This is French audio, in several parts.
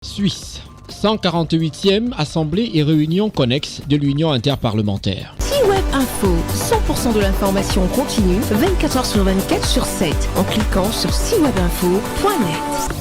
Suisse, 148e Assemblée et réunion connexe de l'Union interparlementaire. C-Web Info, 100% de l'information continue, 24 heures sur 24 sur 7, en cliquant sur c-webinfo.net.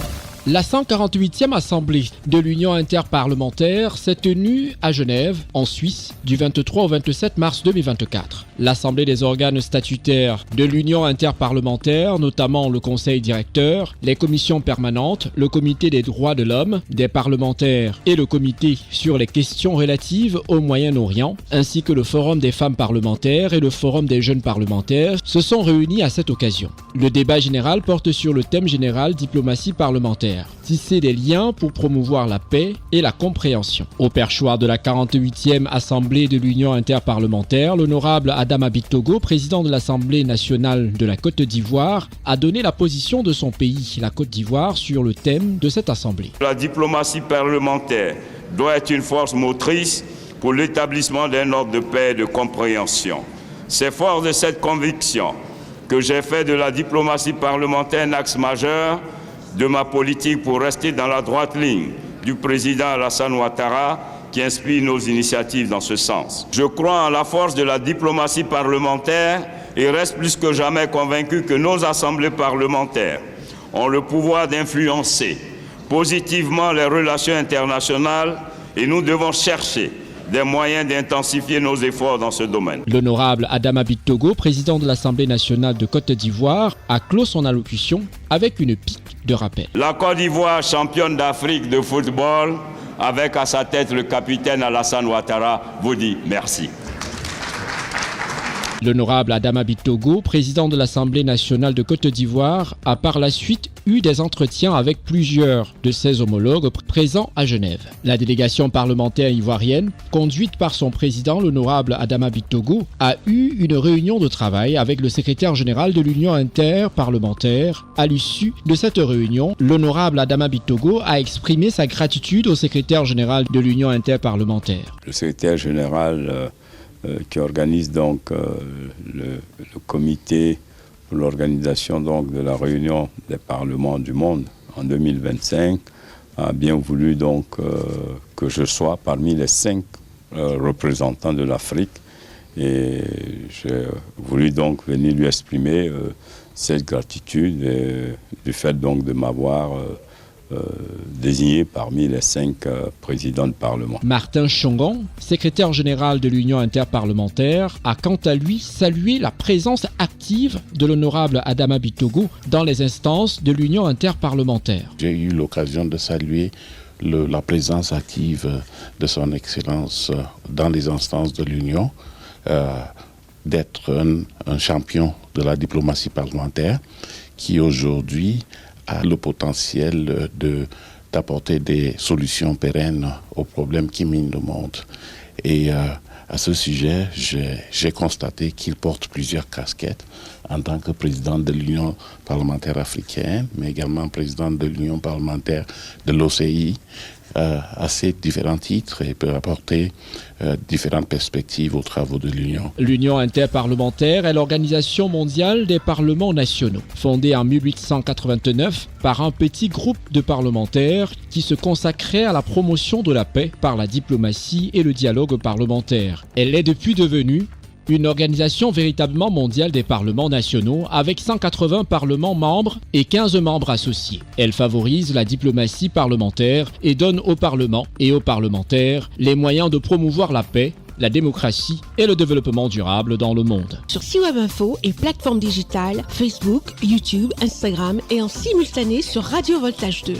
La 148e Assemblée de l'Union interparlementaire s'est tenue à Genève, en Suisse, du 23 au 27 mars 2024. L'Assemblée des organes statutaires de l'Union interparlementaire, notamment le Conseil directeur, les commissions permanentes, le Comité des droits de l'homme, des parlementaires et le Comité sur les questions relatives au Moyen-Orient, ainsi que le Forum des femmes parlementaires et le Forum des jeunes parlementaires, se sont réunis à cette occasion. Le débat général porte sur le thème général diplomatie parlementaire. Tisser des liens pour promouvoir la paix et la compréhension. Au perchoir de la 48e Assemblée de l'Union interparlementaire, l'honorable Adama Bictogo, président de l'Assemblée nationale de la Côte d'Ivoire, a donné la position de son pays, la Côte d'Ivoire, sur le thème de cette Assemblée. La diplomatie parlementaire doit être une force motrice pour l'établissement d'un ordre de paix et de compréhension. C'est fort de cette conviction que j'ai fait de la diplomatie parlementaire un axe majeur de ma politique pour rester dans la droite ligne du président Alassane Ouattara qui inspire nos initiatives dans ce sens. Je crois en la force de la diplomatie parlementaire et reste plus que jamais convaincu que nos assemblées parlementaires ont le pouvoir d'influencer positivement les relations internationales et nous devons chercher des moyens d'intensifier nos efforts dans ce domaine. L'honorable Adama Bictogo, président de l'Assemblée nationale de Côte d'Ivoire, a clos son allocution avec une pique de rappel. La Côte d'Ivoire, championne d'Afrique de football, avec à sa tête le capitaine Alassane Ouattara, vous dit merci. L'honorable Adama Bictogo, président de l'Assemblée nationale de Côte d'Ivoire, a par la suite eu des entretiens avec plusieurs de ses homologues présents à Genève. La délégation parlementaire ivoirienne, conduite par son président, l'honorable Adama Bictogo, a eu une réunion de travail avec le secrétaire général de l'Union interparlementaire. À l'issue de cette réunion, l'honorable Adama Bictogo a exprimé sa gratitude au secrétaire général de l'Union interparlementaire. Le secrétaire général qui organise donc le comité pour l'organisation donc de la réunion des parlements du monde en 2025 a bien voulu donc que je sois parmi les 5 représentants de l'Afrique et j'ai voulu donc venir lui exprimer cette gratitude du fait donc de m'avoir désigné parmi les 5 présidents de Parlement. Martin Chongon, secrétaire général de l'Union interparlementaire, a quant à lui salué la présence active de l'honorable Adama Bictogo dans les instances de l'Union interparlementaire. J'ai eu l'occasion de saluer la présence active de son Excellence dans les instances de l'Union, d'être un champion de la diplomatie parlementaire qui aujourd'hui a le potentiel d'apporter des solutions pérennes aux problèmes qui minent le monde. Et à ce sujet, j'ai constaté qu'il porte plusieurs casquettes en tant que président de l'Union parlementaire africaine, mais également président de l'Union parlementaire de l'OCI, à ces différents titres et peut apporter différentes perspectives aux travaux de l'Union. L'Union interparlementaire est l'organisation mondiale des parlements nationaux, fondée en 1889 par un petit groupe de parlementaires qui se consacrait à la promotion de la paix par la diplomatie et le dialogue parlementaire. Elle est depuis devenue une organisation véritablement mondiale des parlements nationaux avec 180 parlements membres et 15 membres associés. Elle favorise la diplomatie parlementaire et donne au Parlement et aux parlementaires les moyens de promouvoir la paix, la démocratie et le développement durable dans le monde. Sur C-Web Info et plateformes digitales, Facebook, YouTube, Instagram et en simultané sur Radio Voltage 2.